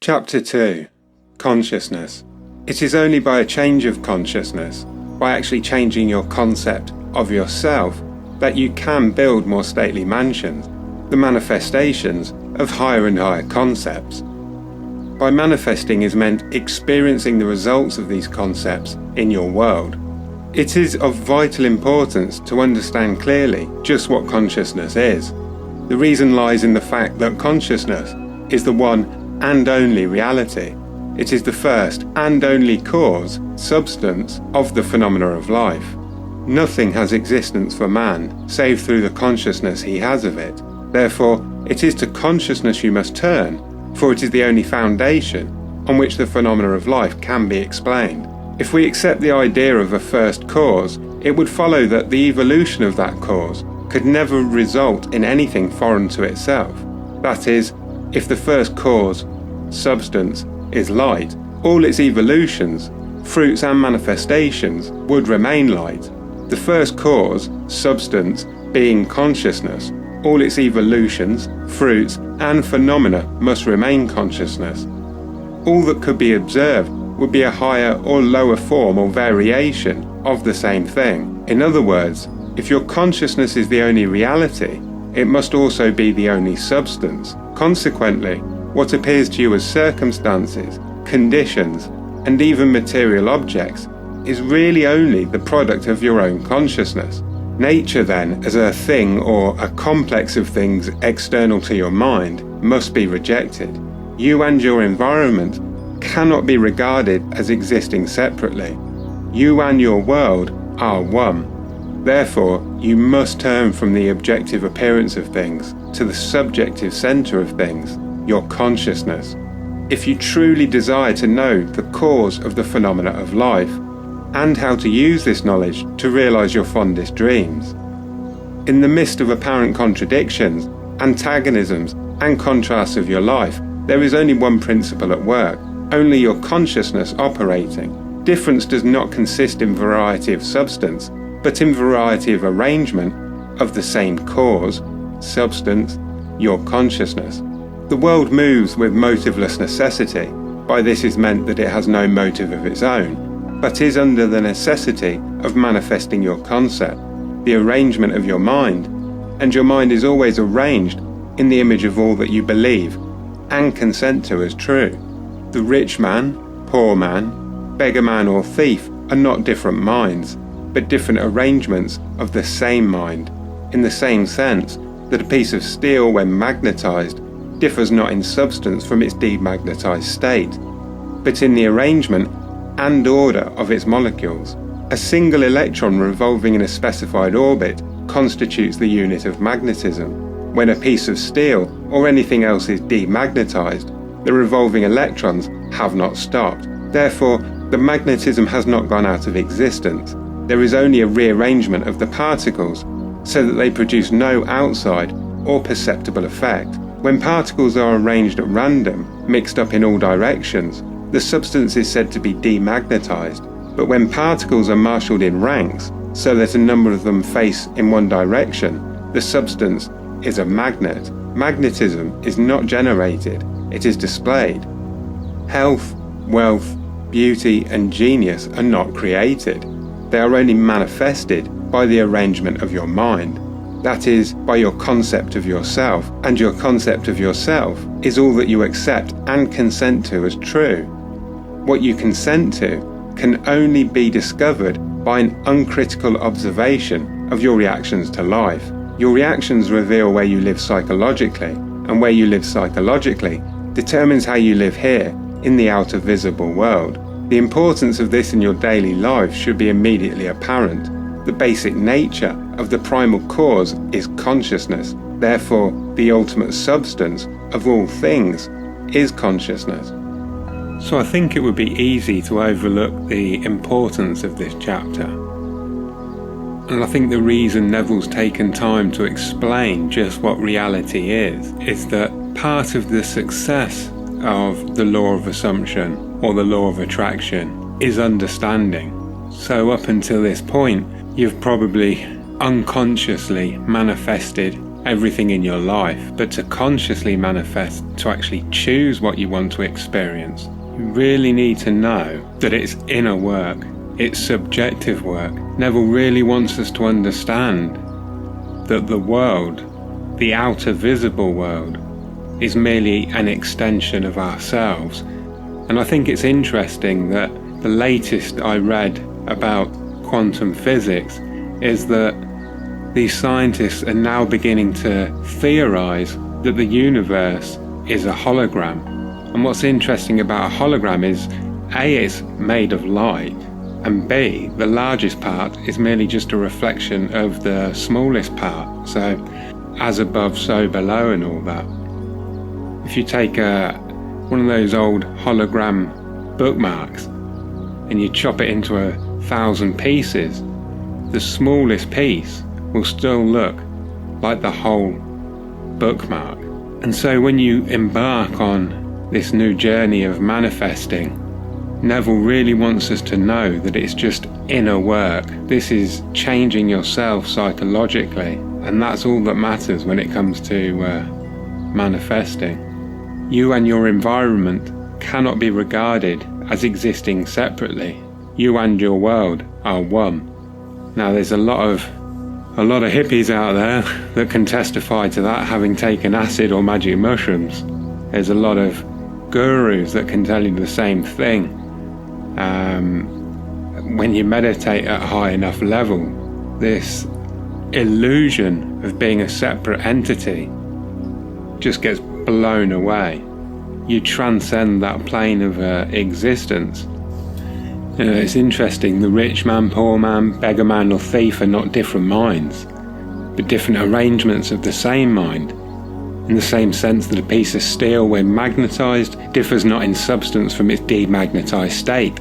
Chapter 2. Consciousness. It is only by a change of consciousness, by actually changing your concept of yourself, that you can build more stately mansions, the manifestations of higher and higher concepts. By manifesting is meant experiencing the results of these concepts in your world. It is of vital importance to understand clearly just what consciousness is. The reason lies in the fact that consciousness is the one and only reality. It is the first and only cause, substance, of the phenomena of life. Nothing has existence for man, save through the consciousness he has of it. Therefore, it is to consciousness you must turn, for it is the only foundation on which the phenomena of life can be explained. If we accept the idea of a first cause, it would follow that the evolution of that cause could never result in anything foreign to itself. That is, if the first cause, substance, is light, all its evolutions, fruits and manifestations would remain light. The first cause, substance, being consciousness, all its evolutions, fruits and phenomena must remain consciousness. All that could be observed would be a higher or lower form or variation of the same thing. In other words, if your consciousness is the only reality, it must also be the only substance. Consequently, what appears to you as circumstances, conditions, and even material objects is really only the product of your own consciousness. Nature, then, as a thing or a complex of things external to your mind, must be rejected. You and your environment cannot be regarded as existing separately. You and your world are one. Therefore, you must turn from the objective appearance of things to the subjective center of things, your consciousness. If you truly desire to know the cause of the phenomena of life, and how to use this knowledge to realize your fondest dreams. In the midst of apparent contradictions, antagonisms, and contrasts of your life, there is only one principle at work, only your consciousness operating. Difference does not consist in variety of substance, but in variety of arrangement of the same cause, substance, your consciousness. The world moves with motiveless necessity. By this is meant that it has no motive of its own, but is under the necessity of manifesting your concept, the arrangement of your mind, and your mind is always arranged in the image of all that you believe and consent to as true. The rich man, poor man, beggar man or thief are not different minds, but different arrangements of the same mind, in the same sense that a piece of steel, when magnetized, differs not in substance from its demagnetized state, but in the arrangement and order of its molecules. A single electron revolving in a specified orbit constitutes the unit of magnetism. When a piece of steel or anything else is demagnetized, the revolving electrons have not stopped. Therefore, the magnetism has not gone out of existence. There is only a rearrangement of the particles so that they produce no outside or perceptible effect. When particles are arranged at random, mixed up in all directions, the substance is said to be demagnetized, but when particles are marshaled in ranks, so that a number of them face in one direction, the substance is a magnet. Magnetism is not generated, it is displayed. Health, wealth, beauty, and genius are not created. They are only manifested by the arrangement of your mind. That is, by your concept of yourself, and your concept of yourself is all that you accept and consent to as true. What you consent to can only be discovered by an uncritical observation of your reactions to life. Your reactions reveal where you live psychologically, and where you live psychologically determines how you live here in the outer visible world. The importance of this in your daily life should be immediately apparent. The basic nature of the primal cause is consciousness. Therefore, the ultimate substance of all things is consciousness. So I think it would be easy to overlook the importance of this chapter. And I think the reason Neville's taken time to explain just what reality is that part of the success of the law of assumption or the law of attraction is understanding. So up until this point, you've probably unconsciously manifested everything in your life, but to consciously manifest, to actually choose what you want to experience, you really need to know that it's inner work, it's subjective work. Neville really wants us to understand that the world, the outer visible world, is merely an extension of ourselves. And I think it's interesting that the latest I read about quantum physics is that these scientists are now beginning to theorize that the universe is a hologram. And what's interesting about a hologram is A, it's made of light, and B, the largest part is merely just a reflection of the smallest part. So as above, so below and all that. If you take one of those old hologram bookmarks and you chop it into 1,000 pieces, the smallest piece will still look like the whole bookmark. And so when you embark on this new journey of manifesting, Neville really wants us to know that it's just inner work. This is changing yourself psychologically, and that's all that matters when it comes to manifesting. You and your environment cannot be regarded as existing separately. You and your world are one. Now there's a lot of hippies out there that can testify to that, having taken acid or magic mushrooms. There's a lot of gurus that can tell you the same thing. When you meditate at a high enough level, this illusion of being a separate entity just gets blown away. You transcend that plane of existence. You know, it's interesting, the rich man, poor man, beggar man or thief are not different minds, but different arrangements of the same mind, in the same sense that a piece of steel, when magnetized, differs not in substance from its demagnetized state,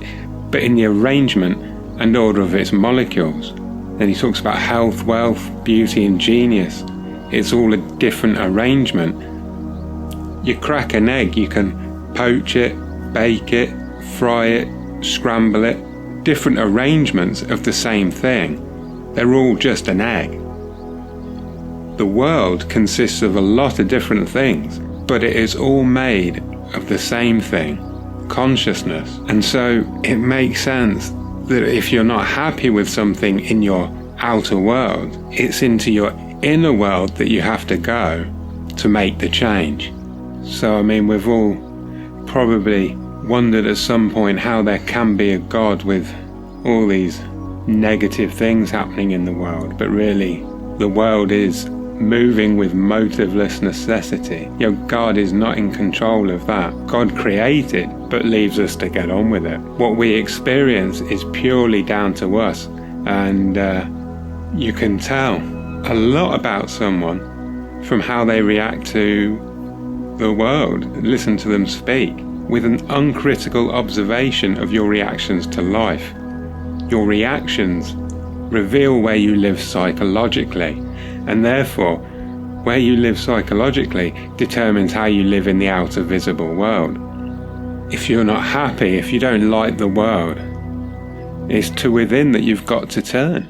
but in the arrangement and order of its molecules. Then he talks about health, wealth, beauty and genius. It's all a different arrangement. You crack an egg, you can poach it, bake it, fry it, scramble it, different arrangements of the same thing. They're all just an egg. The world consists of a lot of different things, but it is all made of the same thing, consciousness. And so it makes sense that if you're not happy with something in your outer world, it's into your inner world that you have to go to make the change. So I mean, we've all probably wondered at some point how there can be a God with all these negative things happening in the world, but really the world is moving with motiveless necessity. You know, God is not in control of that. God created but leaves us to get on with it. What we experience is purely down to us, and you can tell a lot about someone from how they react to the world. Listen to them speak with an uncritical observation of your reactions to life. Your reactions reveal where you live psychologically, and therefore where you live psychologically determines how you live in the outer visible world. If you're not happy, if you don't like the world, it's to within that you've got to turn.